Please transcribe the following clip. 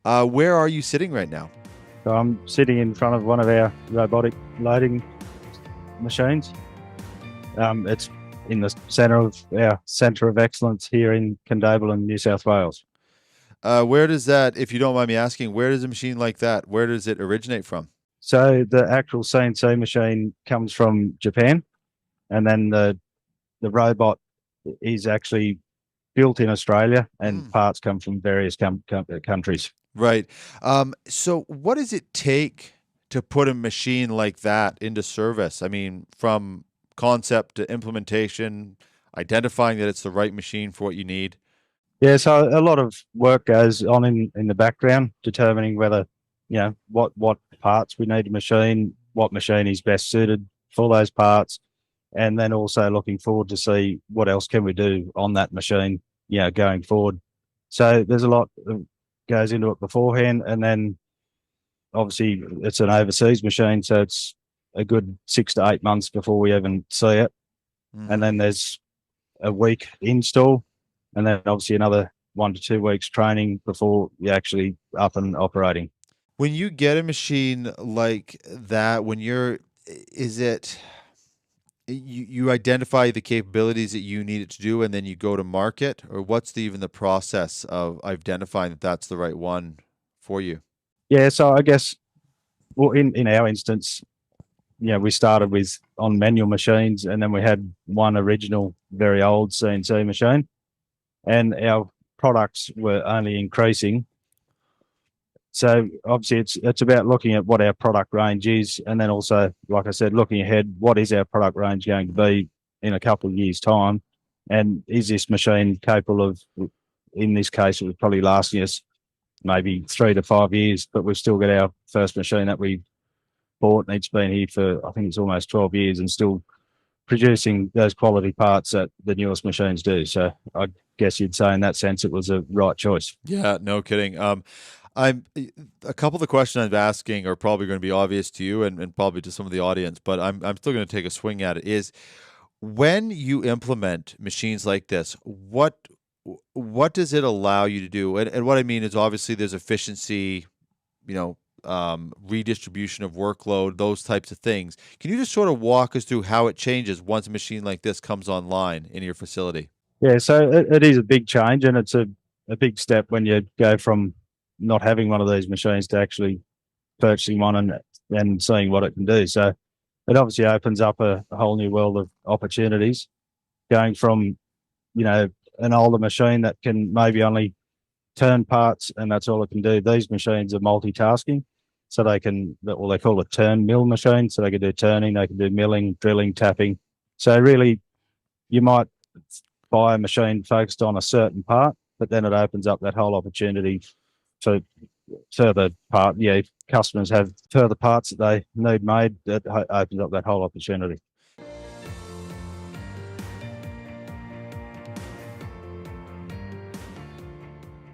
Where are you sitting right now? So I'm sitting in front of one of our robotic loading machines. It's in the centre of our centre of excellence here in Kennard, New South Wales. Where does that, if you don't mind me asking, where does a machine like that, where does it originate from? So the actual CNC machine comes from Japan, and then the robot is actually built in Australia, and Mm. parts come from various countries. Right. So what does it take to put a machine like that into service? I mean, from concept to implementation, identifying that it's the right machine for what you need. Yeah, so a lot of work goes on in the background, determining whether, what parts we need to machine, what machine is best suited for those parts, and then also looking forward to see what else can we do on that machine, going forward. So there's a lot that goes into it beforehand, and then obviously it's an overseas machine, so it's a good 6 to 8 months before we even see it, and Hmm. then there's a week install, and then obviously another 1 to 2 weeks training before you're actually up and operating. When you get a machine like that, is it, you identify the capabilities that you need it to do and then you go to market, or what's even the process of identifying that that's the right one for you? Yeah, so I guess, well, in our instance, we started with on manual machines, and then we had one original, very old CNC machine, and our products were only increasing. So obviously, it's about looking at what our product range is, and then also, like I said, looking ahead, what is our product range going to be in a couple of years' time, and is this machine capable of? In this case, it was probably lasting us maybe 3 to 5 years, but we've still got our first machine that we bought, and it's been here for, I think it's almost 12 years, and still producing those quality parts that the newest machines do. So I guess you'd say in that sense it was a right choice. Yeah, no kidding. I'm a couple of the questions I'm asking are probably going to be obvious to you and probably to some of the audience, but I'm still going to take a swing at it. Is when you implement machines like this, what does it allow you to do? And what I mean is obviously there's efficiency, redistribution of workload, those types of things. Can you just sort of walk us through how it changes once a machine like this comes online in your facility? Yeah, so it is a big change, and it's a big step when you go from not having one of these machines to actually purchasing one and seeing what it can do. So it obviously opens up a whole new world of opportunities, going from, an older machine that can maybe only turn parts, and that's all it can do. These machines are multitasking. So well, they call it turn mill machine. So they can do turning, they can do milling, drilling, tapping. So really, you might buy a machine focused on a certain part, but then it opens up that whole opportunity to further part. Yeah, if customers have further parts that they need made, that opens up that whole opportunity.